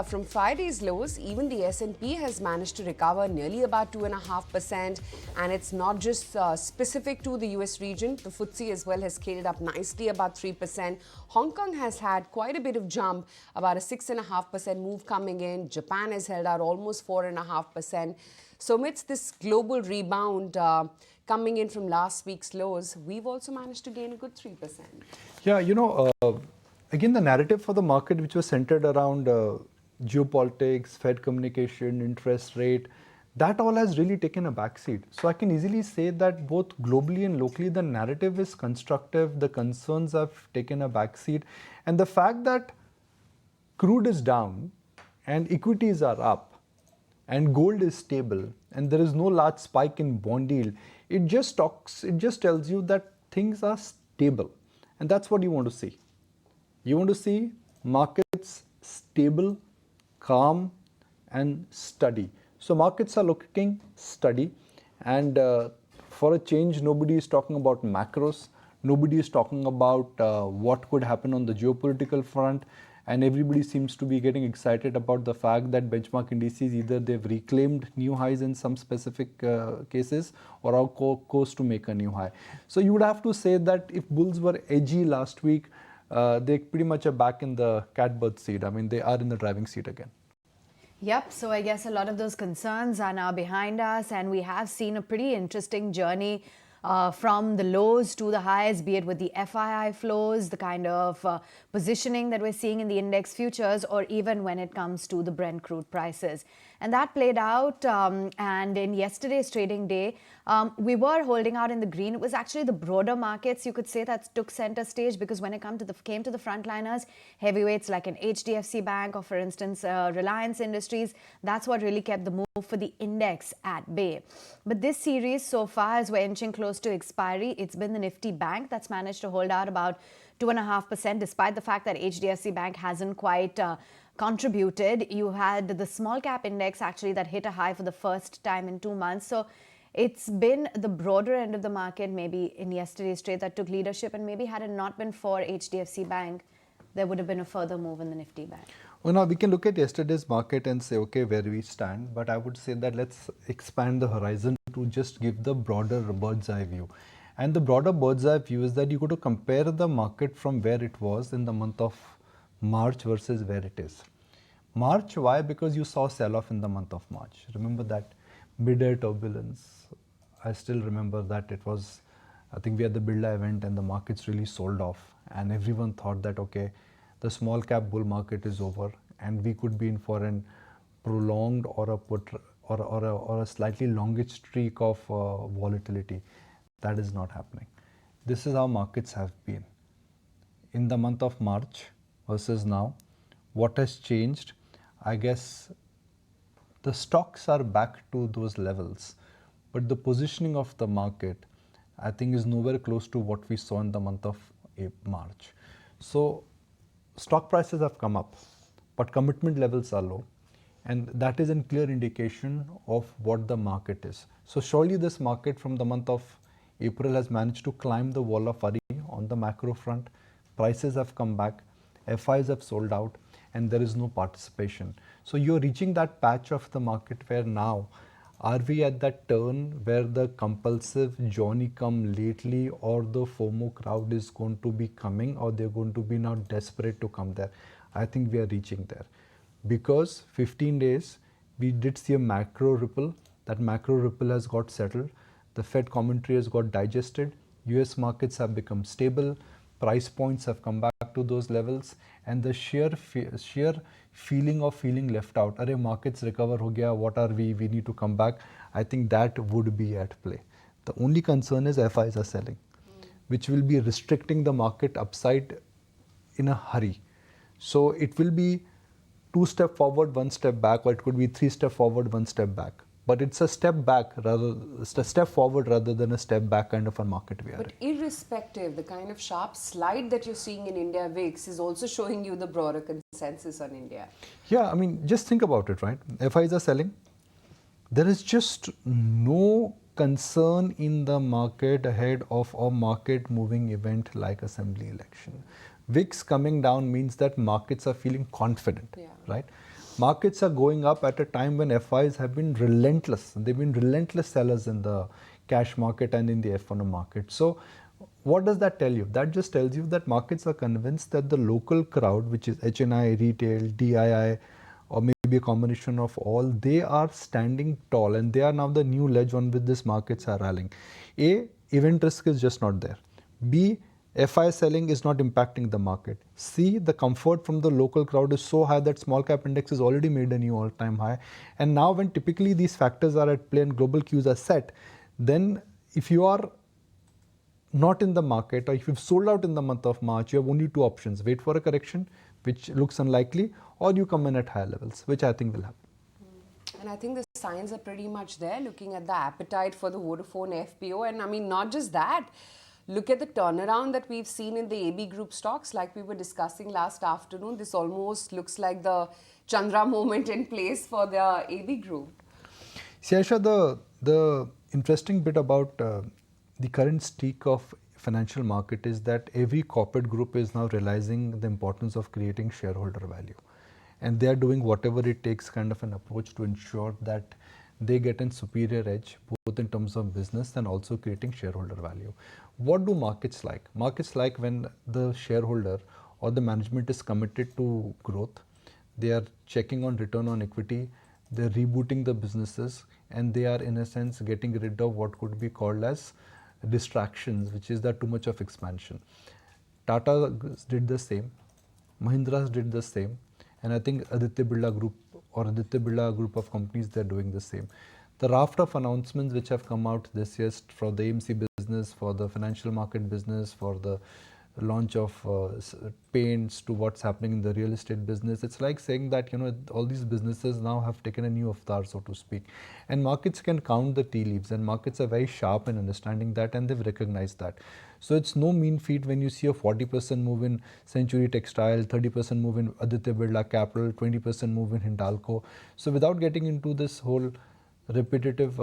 from Friday's lows, even the S&P has managed to recover nearly about 2.5%. And it's not just specific to the US region. The FTSE as well has scaled up nicely, about 3%. Hong Kong has had quite a bit of jump, about a 6.5% move coming in. Japan has held out almost 4.5%. So amidst this global rebound coming in from last week's lows, we've also managed to gain a good 3%. Yeah, again, the narrative for the market, which was centered around geopolitics, Fed communication, interest rate, that all has really taken a backseat. So I can easily say that both globally and locally, the narrative is constructive, the concerns have taken a backseat. And the fact that crude is down and equities are up and gold is stable and there is no large spike in bond yield, it just tells you that things are stable. And that's what you want to see. You want to see markets stable, calm, and steady. So markets are looking steady, and for a change, nobody is talking about macros. Nobody is talking about what could happen on the geopolitical front, and everybody seems to be getting excited about the fact that benchmark indices, either they've reclaimed new highs in some specific cases or are course to make a new high. So you would have to say that if bulls were edgy last week, they pretty much are back in the catbird seat. I mean, they are in the driving seat again. Yep, so I guess a lot of those concerns are now behind us, and we have seen a pretty interesting journey from the lows to the highs, be it with the FII flows, the kind of positioning that we're seeing in the index futures, or even when it comes to the Brent crude prices. And that played out, and in yesterday's trading day, we were holding out in the green. It was actually the broader markets, you could say, that took center stage, because when it came to the frontliners, heavyweights like an HDFC Bank or, for instance, Reliance Industries, that's what really kept the move for the index at bay. But this series, so far, as we're inching close to expiry, it's been the Nifty Bank that's managed to hold out about 2.5%, despite the fact that HDFC Bank hasn't quite contributed. You had the small cap index actually that hit a high for the first time in 2 months. So it's been the broader end of the market, maybe in yesterday's trade, that took leadership, and maybe had it not been for HDFC Bank, there would have been a further move in the Nifty Bank. Well, now we can look at yesterday's market and say, okay, where we stand. But I would say that let's expand the horizon to just give the broader bird's eye view. And the broader bird's eye view is that you got to compare the market from where it was in the month of March versus where it is. March, why? Because you saw sell-off in the month of March. Remember that mid-air turbulence. I still remember that it was, I think we had the Birla event and the markets really sold off, and everyone thought that, okay, the small cap bull market is over and we could be in for an prolonged or a slightly longish streak of volatility. That is not happening. This is how markets have been. In the month of March versus now, what has changed? I guess the stocks are back to those levels, but the positioning of the market, I think, is nowhere close to what we saw in the month of March. So stock prices have come up, but commitment levels are low, and that is a clear indication of what the market is. So surely this market from the month of April has managed to climb the wall of worry on the macro front. Prices have come back, FIs have sold out, and there is no participation. So you're reaching that patch of the market where now, are we at that turn where the compulsive Johnny come lately or the FOMO crowd is going to be coming, or they're going to be now desperate to come there? I think we are reaching there. Because 15 days, we did see a macro ripple. That macro ripple has got settled. The Fed commentary has got digested. US markets have become stable. Price points have come back to those levels, and the sheer feeling of feeling left out. Arey, markets recover ho gaya, what are we? We need to come back. I think that would be at play. The only concern is FIs are selling, which will be restricting the market upside in a hurry. So it will be 2 steps forward, 1 step back, or it could be 3 steps forward, 1 step back. But it's a step forward rather than a step back kind of a market we are in. But irrespective, the kind of sharp slide that you're seeing in India VIX is also showing you the broader consensus on India. Yeah, I mean, just think about it, right? FIs are selling. There is just no concern in the market ahead of a market moving event like assembly election. VIX coming down means that markets are feeling confident, right? Markets are going up at a time when FIs have been relentless. They've been relentless sellers in the cash market and in the F1 market. So what does that tell you? That just tells you that markets are convinced that the local crowd, which is HNI, retail, DII, or maybe a combination of all, they are standing tall and they are now the new ledge on which these markets are rallying. A, event risk is just not there. B, FI selling is not impacting the market. C, the comfort from the local crowd is so high that small cap index has already made a new all-time high. And now when typically these factors are at play and global cues are set, then if you are not in the market or if you've sold out in the month of March, you have only two options: wait for a correction, which looks unlikely, or you come in at higher levels, which I think will happen. And I think the signs are pretty much there, looking at the appetite for the Vodafone FPO. And I mean, not just that, look at the turnaround that we've seen in the AB Group stocks, like we were discussing last afternoon. This almost looks like the Chandra moment in place for the AB Group. See, Aisha, the interesting bit about the current streak of financial market is that every corporate group is now realizing the importance of creating shareholder value. And they are doing whatever it takes kind of an approach to ensure that they get a superior edge, both in terms of business and also creating shareholder value. What do markets like? Markets like when the shareholder or the management is committed to growth, they are checking on return on equity, they're rebooting the businesses, and they are in a sense getting rid of what could be called as distractions, which is that too much of expansion. Tata did the same, Mahindra's did the same, and I think Aditya Birla Group or Aditya Birla Group of companies, they're doing the same. The raft of announcements which have come out this year for the AMC business, for the financial market business, for the launch of paints, to what's happening in the real estate business, it's like saying that, you know, all these businesses now have taken a new avatar, so to speak. And markets can count the tea leaves, and markets are very sharp in understanding that, and they've recognized that. So it's no mean feat when you see a 40% move in Century Textile, 30% move in Aditya Birla Capital, 20% move in Hindalco. So without getting into this whole repetitive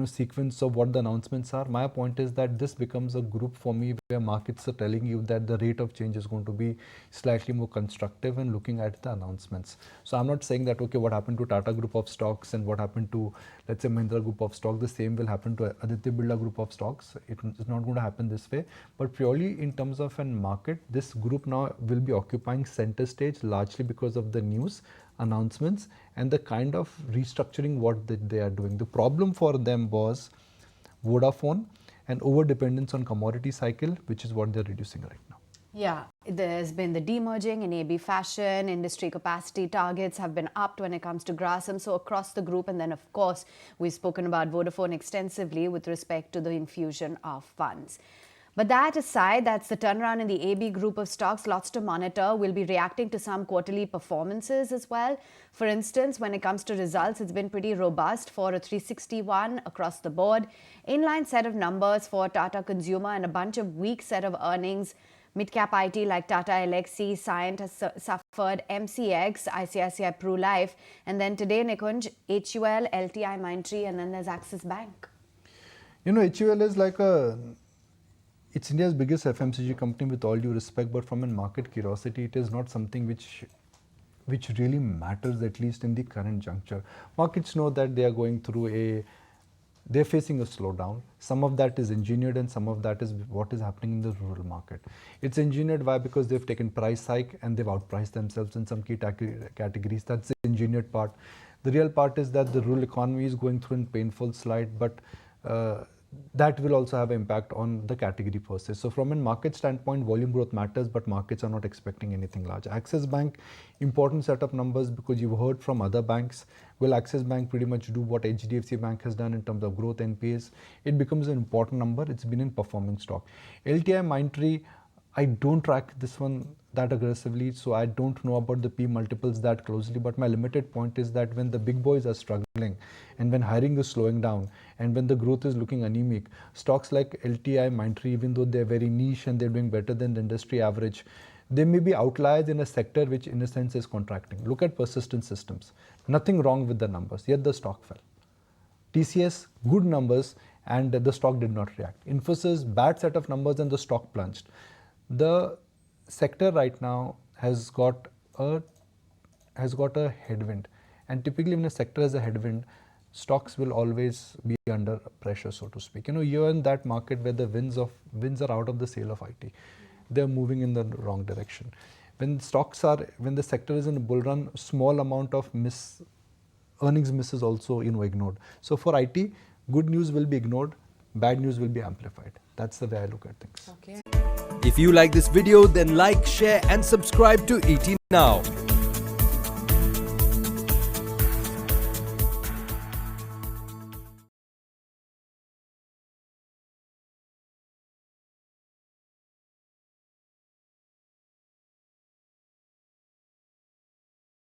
sequence of what the announcements are, my point is that this becomes a group for me where markets are telling you that the rate of change is going to be slightly more constructive and looking at the announcements. So I'm not saying that, okay, what happened to Tata Group of stocks and what happened to, let's say, Mahindra Group of stocks, the same will happen to Aditya Birla Group of stocks. It's not going to happen this way, but purely in terms of an market, this group now will be occupying center stage largely because of the news, announcements, and the kind of restructuring what they are doing. The problem for them was Vodafone and over dependence on commodity cycle, which is what they're reducing right now. Yeah, there's been the demerging in AB fashion, industry capacity targets have been upped when it comes to Grasim, so across the group. And then, of course, we've spoken about Vodafone extensively with respect to the infusion of funds. But that aside, that's the turnaround in the AB group of stocks. Lots to monitor. We'll be reacting to some quarterly performances as well. For instance, when it comes to results, it's been pretty robust for a 361 across the board. Inline set of numbers for Tata Consumer and a bunch of weak set of earnings. Mid-cap IT like Tata Elxsi, Cyient has suffered, MCX, ICICI Pru Life, and then today, Nikunj, HUL, LTI Mindtree, and then there's Axis Bank. You know, HUL is like it's India's biggest FMCG company with all due respect, but from a market curiosity, it is not something which really matters, at least in the current juncture. Markets know that they are going through they're facing a slowdown. Some of that is engineered and some of that is what is happening in the rural market. It's engineered. Why? Because they've taken price hike and they've outpriced themselves in some key categories. That's the engineered part. The real part is that the rural economy is going through a painful slide, but that will also have an impact on the category per se. So from a market standpoint, volume growth matters, but markets are not expecting anything large. Axis Bank, important set of numbers because you've heard from other banks. Will Axis Bank pretty much do what HDFC Bank has done in terms of growth NPAs? It becomes an important number. It's been in performing stock. LTI Mindtree, I don't track this one that aggressively, so I don't know about the P multiples that closely, but my limited point is that when the big boys are struggling and when hiring is slowing down and when the growth is looking anemic, stocks like LTI, Mindtree, even though they're very niche and they're doing better than the industry average, they may be outliers in a sector which in a sense is contracting. Look at Persistent Systems. Nothing wrong with the numbers, yet the stock fell. TCS, good numbers, and the stock did not react. Infosys, bad set of numbers and the stock plunged. The sector right now has got has got a headwind, and typically when a sector has a headwind, stocks will always be under pressure, so to speak. You're in that market where the winds are out of the sail of IT. They're moving in the wrong direction. When the sector is in a bull run, small amount of earnings miss is also ignored. So for IT, good news will be ignored, bad news will be amplified. That's the way I look at things. Okay. If you like this video, then like, share and subscribe to ET Now.